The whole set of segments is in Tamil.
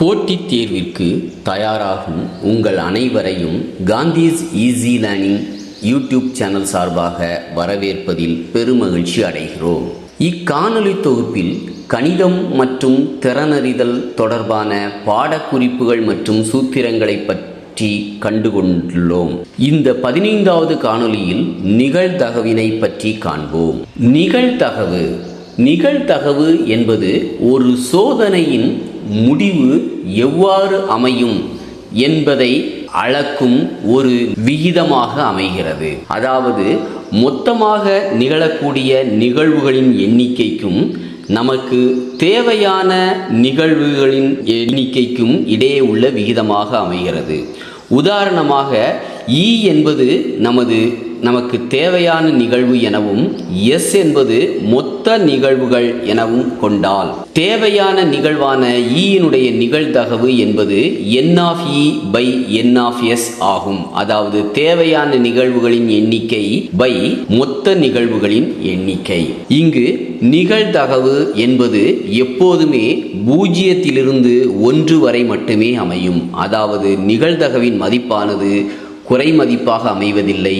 போட்டித் தேர்விற்கு தயாராகும் உங்கள் அனைவரையும் Gandhi's easy learning YouTube channel சார்பாக வரவேற்பதில் பெருமகிழ்ச்சி அடைகிறோம். இக்காணொலி தொகுப்பில் கணிதம் மற்றும் திறனறிதல் தொடர்பான பாடக்குறிப்புகள் மற்றும் சூத்திரங்களை பற்றி கண்டுகொண்டுள்ளோம். இந்த 15வது காணொலியில் நிகழ்தகவினை பற்றி காண்போம். நிகழ்தகவு என்பது ஒரு சோதனையின் முடிவு எவ்வாறு அமையும் என்பதை அளக்கும் ஒரு விகிதமாக அமைகிறது. அதாவது மொத்தமாக நிகழக்கூடிய நிகழ்வுகளின் எண்ணிக்கைக்கும் நமக்கு தேவையான நிகழ்வுகளின் எண்ணிக்கைக்கும் இடையே உள்ள விகிதமாக அமைகிறது. உதாரணமாக E என்பது நமக்கு தேவையான நிகழ்வு எனவும் S என்பது மொத்த நிகழ்வுகள் எனவும் கொண்டால், தேவையான நிகழ்வான Eயினுடைய நிகழ்தகவு என்பது N(E)/N(S) ஆகும். அதாவது தேவையான நிகழ்வுகளின் எண்ணிக்கை பை மொத்த நிகழ்வுகளின் எண்ணிக்கை. இங்கு நிகழ்தகவு என்பது எப்போதுமே 0 to 1 வரை மட்டுமே அமையும். அதாவது நிகழ்தகவின் மதிப்பானது குறை மதிப்பாக அமைவதில்லை,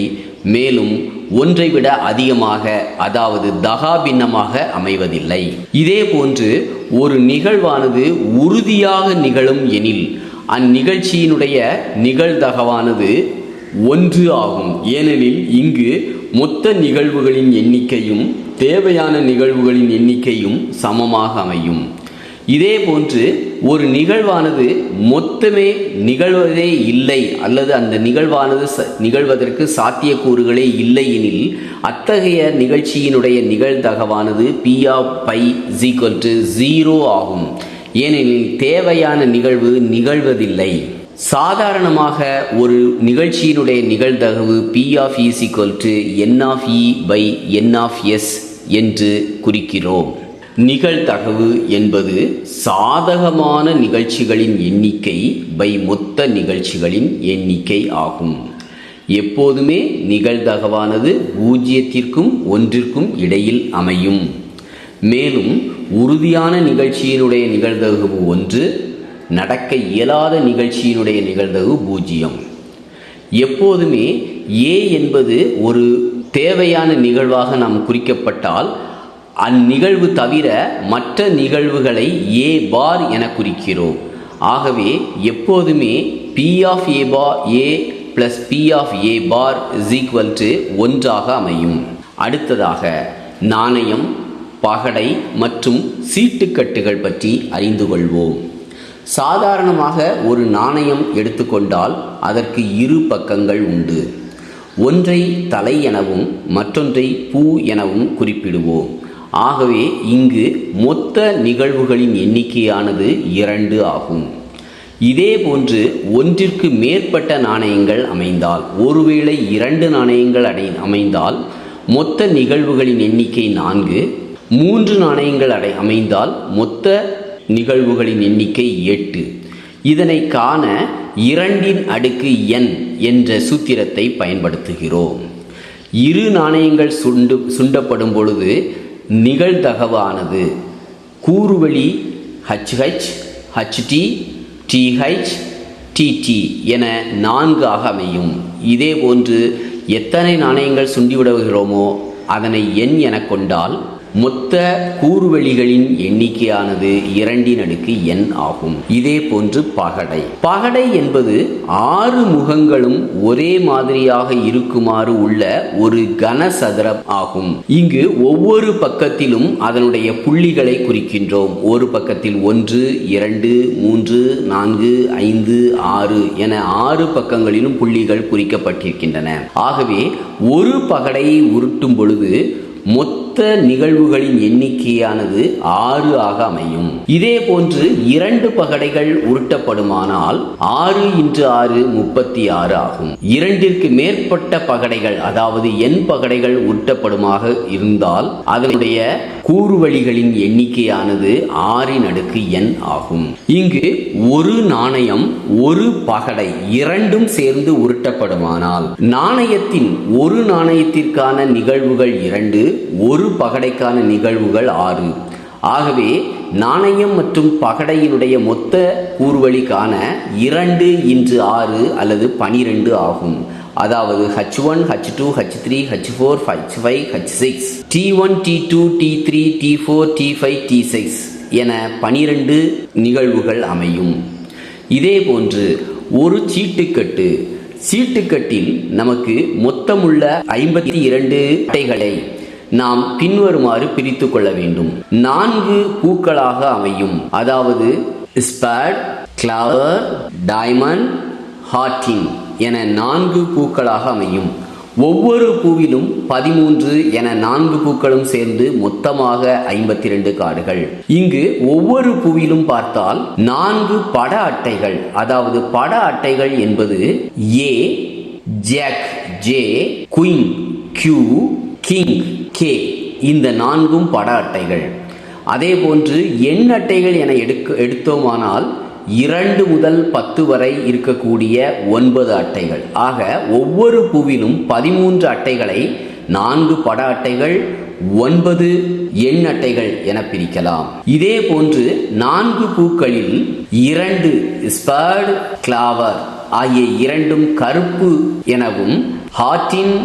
மேலும் ஒன்றை விட அதிகமாக அதாவது தகாபின்னமாக அமைவதில்லை. இதே போன்று ஒரு நிகழ்வானது உறுதியாக நிகழும் எனில் அந்நிகழ்ச்சியினுடைய நிகழ்தகவானது 1 ஆகும். ஏனெனில் இங்கு மொத்த நிகழ்வுகளின் எண்ணிக்கையும் தேவையான நிகழ்வுகளின் எண்ணிக்கையும் சமமாக அமையும். இதே போன்று ஒரு நிகழ்வானது மொத்தமே நிகழ்வதே இல்லை அல்லது அந்த நிகழ்வானது நிகழ்வதற்கு சாத்தியக்கூறுகளே இல்லை எனில் அத்தகைய நிகழ்ச்சியினுடைய நிகழ்தகவானது P(π)0 ஆகும். ஏனெனில் தேவையான நிகழ்வு நிகழ்வதில்லை. சாதாரணமாக ஒரு நிகழ்ச்சியினுடைய நிகழ்தகவு P(N)(E)/N(S) என்று குறிக்கிறோம். நிகழ்தகவு என்பது சாதகமான நிகழ்ச்சிகளின் எண்ணிக்கை பை மொத்த நிகழ்ச்சிகளின் எண்ணிக்கை ஆகும். எப்போதுமே நிகழ்தகவானது 0 1 இடையில் அமையும். மேலும் உறுதியான நிகழ்ச்சியினுடைய நிகழ்தகவு 1, நடக்க இயலாத நிகழ்ச்சியினுடைய நிகழ்தகவு 0. எப்போதுமே A என்பது ஒரு தேவையான நிகழ்வாக நாம் குறிக்கப்பட்டால் அந்நிகழ்வு தவிர மற்ற நிகழ்வுகளை A பார் என குறிக்கிறோம். ஆகவே எப்போதுமே P(A) + P(A) பார் 1 அமையும். அடுத்ததாக நாணயம், பகடை மற்றும் சீட்டுக்கட்டுகள் பற்றி அறிந்து கொள்வோம். சாதாரணமாக ஒரு நாணயம் எடுத்துக்கொண்டால் அதற்கு 2 பக்கங்கள் உண்டு. ஒன்றை தலை எனவும் மற்றொன்றை பூ எனவும் குறிப்பிடுவோம். ஆகவே இங்கு மொத்த நிகழ்வுகளின் எண்ணிக்கையானது 2 ஆகும். இதே போன்று ஒன்றிற்கு மேற்பட்ட நாணயங்கள் அமைந்தால், ஒருவேளை 2 நாணயங்கள் அமைந்தால் மொத்த நிகழ்வுகளின் எண்ணிக்கை 4, 3 நாணயங்கள் அமைந்தால் மொத்த நிகழ்வுகளின் எண்ணிக்கை 8. இதனை காண 2n என்ற சூத்திரத்தை பயன்படுத்துகிறோம். 2 நாணயங்கள் சுண்டப்படும் பொழுது நிகழ்தகவானது கூறுவழி HH, HT, TH, TT என 4 அமையும். இதே போன்று எத்தனை நாணயங்கள் சுண்டிவிடுகிறோமோ அதனை n என கொண்டால் மொத்த கூறுவெளிகளின் எண்ணிக்கையானது 2n ஆகும். இதே போன்று பகடை என்பது 6 முகங்களும் ஒரே மாதிரியாக இருக்குமாறு உள்ள ஒரு கனசதுரம் ஆகும். இங்கு ஒவ்வொரு பக்கத்திலும் அதனுடைய புள்ளிகளை குறிக்கின்றோம். ஒரு பக்கத்தில் 1, 2, 3, 4, 5, 6 என 6 பக்கங்களிலும் புள்ளிகள் குறிக்கப்பட்டிருக்கின்றன. ஆகவே ஒரு பகடையை உருட்டும் பொழுது மொத்த நிகழ்வுகளின் எண்ணிக்கையானது 6 அமையும். இதே போன்று 2 பகடைகள் உருட்டப்படுமானால் 6 × 6 36 ஆகும். 2ற்கு மேற்பட்ட பகடைகள் அதாவது n பகடைகள் உருட்டப்படுமாக இருந்தால் அதனுடைய கூறுவழிகளின் எண்ணிக்கையானது 6n ஆகும். இங்கு ஒரு நாணயம், ஒரு பகடை இரண்டும் சேர்ந்து உருட்டப்படுமானால் நாணயத்தின் ஒரு நாணயத்திற்கான நிகழ்வுகள் 2, ஒரு பகடைக்கான நிகழ்வுகள் 6. ஆகவே நாணயம் மற்றும் பகடையினுடைய மொத்த கூர்வழிக்கான 2x6 அல்லது 12 ஆகும். அதாவது H1, H2, H3, H4, H5, H6, T1, T2, T3, T4, T5, T6 என 12 நிகழ்வுகள் அமையும். இதே போன்று ஒரு சீட்டுக்கட்டில் நமக்கு மொத்தமுள்ள 52 அட்டைகளை நாம் பின்வருமாறு பிரித்து கொள்ள வேண்டும். 4 பூக்களாக அமையும். அதாவது ஸ்பேட், கிளவர், டைமண்ட், ஹார்டின் என 4 பூக்களாக அமையும். ஒவ்வொரு பூவிலும் 13 என 4 பூக்களும் சேர்ந்து மொத்தமாக 52 கார்டுகள். இங்கு ஒவ்வொரு பூவிலும் பார்த்தால் 4 பட அட்டைகள், அதாவது பட அட்டைகள் என்பது A, jack, J, queen, Q, king, K, இந்த 4 பட அட்டைகள். அதே போன்று எண் அட்டைகள் என எடுத்தோமானால் 2 முதல் 10 வரை இருக்கக்கூடிய 9 அட்டைகள். ஆக ஒவ்வொரு பூவிலும் 13 அட்டைகளை 4 பட அட்டைகள், 9 எண் அட்டைகள் என பிரிக்கலாம். இதே போன்று 4 பூக்களில் 2 ஸ்பேட், கிளாவர் ஆகிய 2 கருப்பு எனவும், ஹார்டின்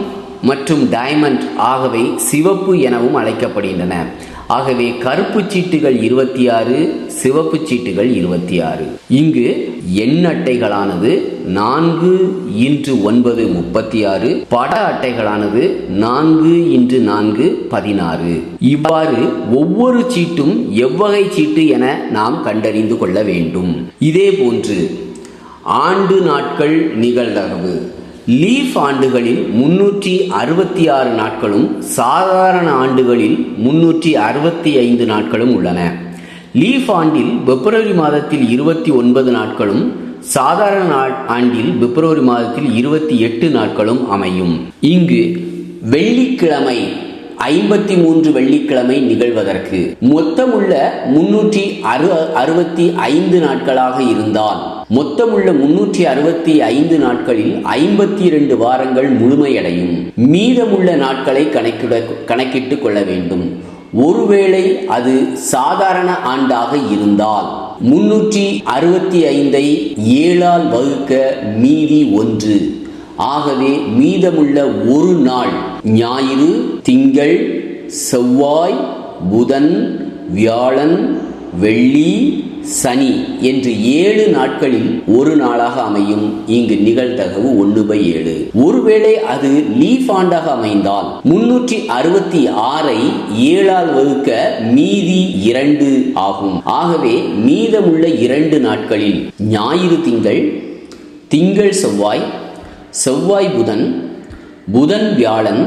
மற்றும் டைமண்ட் ஆகவே சிவப்பு எனவும் அழைக்கப்படுகின்றன. ஆகவே கருப்பு சீட்டுகள் 26, சிவப்பு சீட்டுகள் 26. இங்கு எண் அட்டைகளானது 4x9 36, பட அட்டைகளானது 4x4 16. இவ்வாறு ஒவ்வொரு சீட்டும் எவ்வகை சீட்டு என நாம் கண்டறிந்து கொள்ள வேண்டும். இதே போன்று ஆண்டு நாட்கள் நிகழ்தகவு. லீஃப் ஆண்டுகளில் 366 நாட்களும் சாதாரண ஆண்டுகளில் 365 நாட்களும் உள்ளன. லீஃப் ஆண்டில் பிப்ரவரி மாதத்தில் 29 நாட்களும் சாதாரண ஆண்டில் பிப்ரவரி மாதத்தில் 28 நாட்களும் அமையும். இங்கு வெள்ளிக்கிழமை 53 வெள்ளிக்கிழமை நிகழ்வதற்கு மொத்தமுள்ள 365 நாட்களாக இருந்தால், மொத்தமுள்ள 365 நாட்களில் 52 வாரங்கள் முழுமையடையும். மீதமுள்ள நாட்களை கணக்கிட்டு கொள்ள வேண்டும். ஒருவேளை அது சாதாரண ஆண்டாக இருந்தால் 365ஐ 7ஆல் வகுக்க மீதி 1. ஆகவே மீதமுள்ள ஒரு நாள் ஞாயிறு, திங்கள், செவ்வாய், புதன், வியாழன், வெள்ளி, சனி என்று 7 நாட்களில் ஒரு நாளாக அமையும். இங்கு நிகழ்தகவு 1/7. ஒருவேளை அது லீஃப் ஆண்டாக அமைந்தால் 366ஐ 7ஆல் வகுக்க மீதி 2 ஆகும். ஆகவே மீதமுள்ள 2 நாட்களில் ஞாயிறு திங்கள், திங்கள் செவ்வாய், செவ்வாய் புதன், புதன் வியாழன்,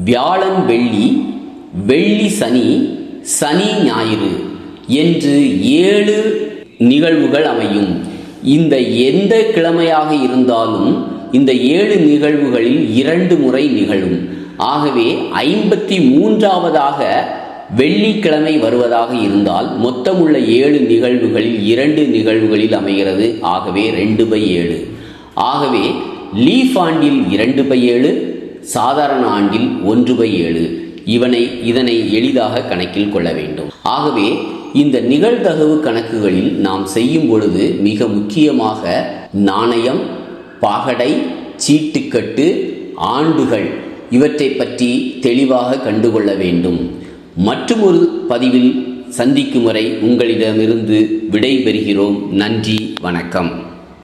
வியாழன் வெள்ளி, வெள்ளி சனி, சனி ஞாயிறு என்று 7 நிகழ்வுகள் அமையும். இந்த எந்த கிழமையாக இருந்தாலும் இந்த 7 நிகழ்வுகளில் 2 முறை நிகழும். ஆகவே 53ஆவதாக வெள்ளிக்கிழமை வருவதாக இருந்தால் மொத்தமுள்ள 7 நிகழ்வுகளில் 2 நிகழ்வுகளில் அமைகிறது. ஆகவே 2/7. ஆகவே லீஃப் ஆண்டில் 2/7, சாதாரண ஆண்டில் 1/7. இதனை எளிதாக கணக்கில் கொள்ள வேண்டும். ஆகவே இந்த நிகழ்தகவு கணக்குகளில் நாம் செய்யும் பொழுது மிக முக்கியமாக நாணயம், பகடை, சீட்டுக்கட்டு, ஆண்டுகள் இவற்றை பற்றி தெளிவாக கண்டுகொள்ள வேண்டும். மற்றும் ஒரு பதிவில் சந்திக்கும் வரை உங்களிடமிருந்து விடை பெறுகிறோம். நன்றி, வணக்கம்.